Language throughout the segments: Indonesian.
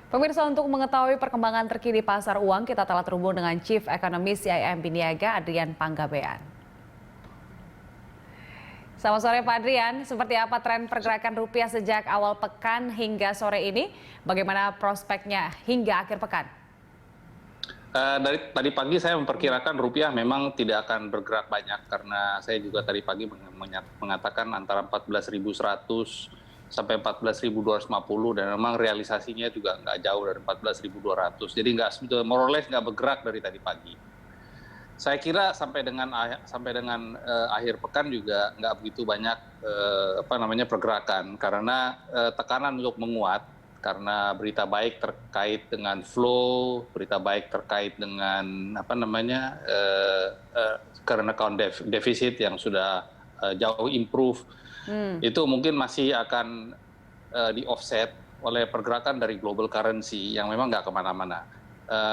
Pemirsa, untuk mengetahui perkembangan terkini pasar uang, kita telah terhubung dengan Chief Economist CIMB Niaga, Adrian Panggabean. Selamat sore Pak Adrian, seperti apa tren pergerakan rupiah sejak awal pekan hingga sore ini? Bagaimana prospeknya hingga akhir pekan? Dari tadi pagi saya memperkirakan rupiah memang tidak akan bergerak banyak karena saya juga tadi pagi mengatakan antara 14.100 sampai 14.250 dan memang realisasinya juga nggak jauh dari 14.200. Jadi nggak more or less nggak bergerak dari tadi pagi. Saya kira sampai dengan akhir pekan juga nggak begitu banyak pergerakan karena tekanan untuk menguat karena berita baik terkait dengan flow, berita baik terkait dengan current account deficit yang sudah jauh improve, itu mungkin masih akan di offset oleh pergerakan dari global currency yang memang nggak kemana-mana.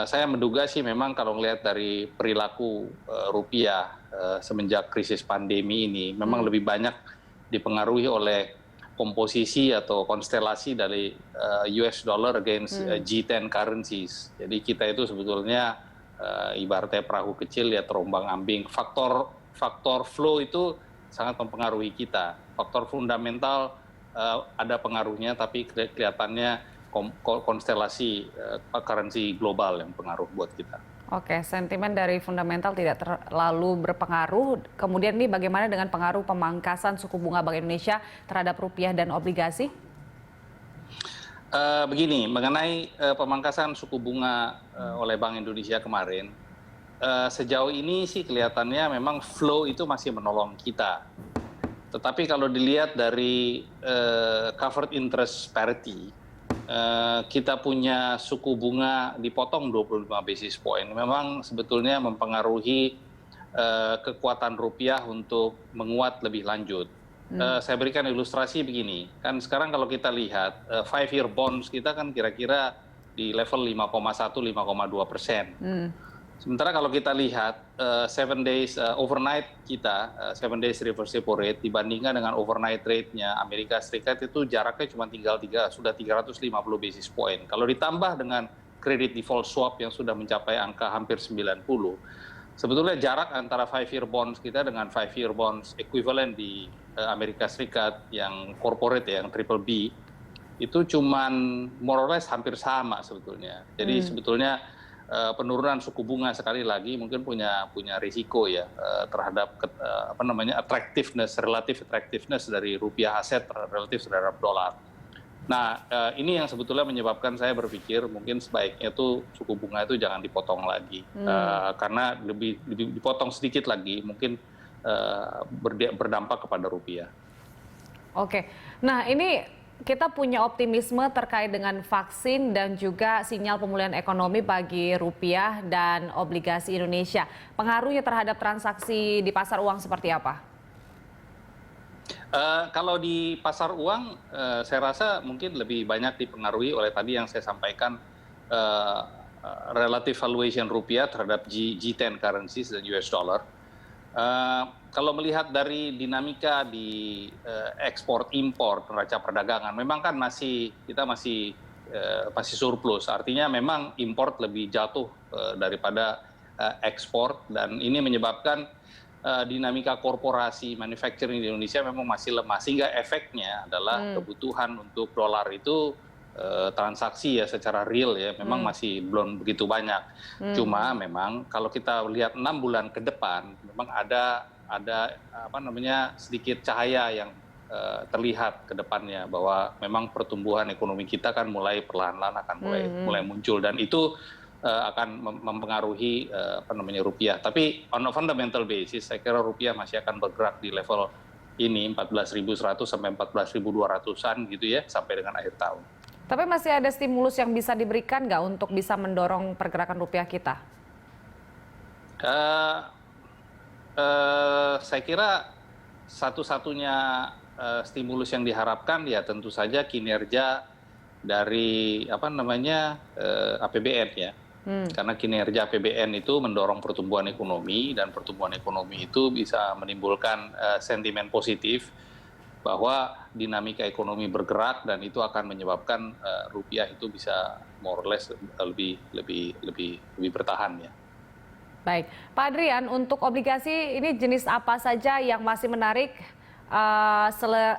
Saya menduga sih memang kalau melihat dari perilaku rupiah semenjak krisis pandemi ini memang lebih banyak dipengaruhi oleh komposisi atau konstelasi dari US dollar against G10 currencies. Jadi kita itu sebetulnya ibaratnya perahu kecil ya terombang-ambing. Faktor flow itu sangat mempengaruhi kita. Faktor fundamental ada pengaruhnya, tapi kelihatannya konstelasi currency global yang pengaruh buat kita. Oke, sentimen dari fundamental tidak terlalu berpengaruh. Kemudian ini bagaimana dengan pengaruh pemangkasan suku bunga Bank Indonesia terhadap rupiah dan obligasi? Begini, mengenai pemangkasan suku bunga oleh Bank Indonesia kemarin, sejauh ini sih kelihatannya memang flow itu masih menolong kita. Tetapi kalau dilihat dari covered interest parity, kita punya suku bunga dipotong 25 basis point. Memang sebetulnya mempengaruhi kekuatan rupiah untuk menguat lebih lanjut. Saya berikan ilustrasi begini, kan sekarang kalau kita lihat 5-year bonds kita kan kira-kira di level 5,1-5,2%. Sementara kalau kita lihat 7 days overnight kita, 7 days reverse repo rate dibandingkan dengan overnight rate-nya Amerika Serikat itu jaraknya cuma sudah 350 basis point. Kalau ditambah dengan credit default swap yang sudah mencapai angka hampir 90, sebetulnya jarak antara 5-year bonds kita dengan 5-year bonds equivalent di Amerika Serikat yang corporate ya, yang triple B, itu cuma more or less hampir sama sebetulnya. Jadi sebetulnya penurunan suku bunga sekali lagi mungkin punya risiko ya terhadap relative attractiveness dari rupiah aset relatif terhadap dolar. Nah, ini yang sebetulnya menyebabkan saya berpikir mungkin sebaiknya tuh suku bunga itu jangan dipotong lagi karena lebih dipotong sedikit lagi mungkin berdampak kepada rupiah. Oke, nah ini kita punya optimisme terkait dengan vaksin dan juga sinyal pemulihan ekonomi bagi rupiah dan obligasi Indonesia. Pengaruhnya terhadap transaksi di pasar uang seperti apa? Kalau di pasar uang, saya rasa mungkin lebih banyak dipengaruhi oleh tadi yang saya sampaikan, relative valuation rupiah terhadap G10 currencies dan US dollar. Kalau melihat dari dinamika di ekspor impor neraca perdagangan, memang kan kita masih surplus. Artinya memang import lebih jatuh daripada ekspor, dan ini menyebabkan dinamika korporasi manufacturing di Indonesia memang masih lemah, sehingga efeknya adalah kebutuhan untuk dolar itu transaksi ya secara real ya memang masih belum begitu banyak. Cuma memang kalau kita lihat 6 bulan ke depan memang ada sedikit cahaya yang terlihat ke depannya, bahwa memang pertumbuhan ekonomi kita kan mulai perlahan-lahan akan mulai muncul, dan itu akan mempengaruhi rupiah. Tapi on a fundamental basis saya kira rupiah masih akan bergerak di level ini 14.100 sampai 14.200-an gitu ya sampai dengan akhir tahun. Tapi masih ada stimulus yang bisa diberikan nggak untuk bisa mendorong pergerakan rupiah kita? Saya kira satu-satunya stimulus yang diharapkan ya tentu saja kinerja dari APBN ya. Karena kinerja APBN itu mendorong pertumbuhan ekonomi, dan pertumbuhan ekonomi itu bisa menimbulkan sentimen positif bahwa dinamika ekonomi bergerak dan itu akan menyebabkan rupiah itu bisa more or less lebih bertahan ya. Baik, Pak Adrian, untuk obligasi ini jenis apa saja yang masih menarik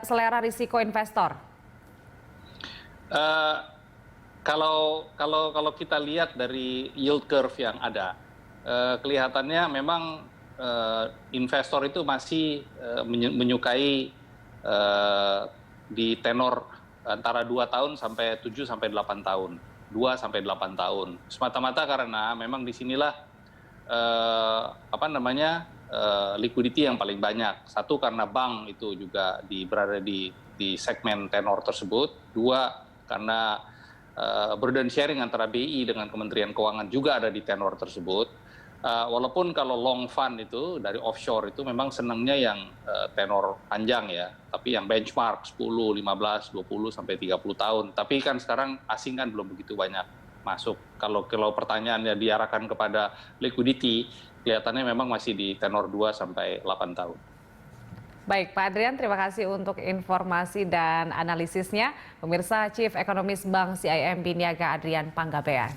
selera risiko investor? Kalau kita lihat dari yield curve yang ada, kelihatannya memang investor itu masih menyukai di tenor antara 2 tahun sampai 7 sampai 8 tahun, 2 sampai 8 tahun. Semata-mata karena memang disinilah liquidity yang paling banyak. Satu karena bank itu juga berada di segmen tenor tersebut. Dua karena burden sharing antara BI dengan Kementerian Keuangan juga ada di tenor tersebut. Walaupun kalau long fund itu dari offshore itu memang senangnya yang tenor panjang ya, tapi yang benchmark 10, 15, 20 sampai 30 tahun. Tapi kan sekarang asing kan belum begitu banyak masuk. Kalau pertanyaannya diarahkan kepada liquidity, kelihatannya memang masih di tenor 2 sampai 8 tahun. Baik, Pak Adrian, terima kasih untuk informasi dan analisisnya. Pemirsa, Chief Economist Bank CIMB Niaga Adrian Panggabean.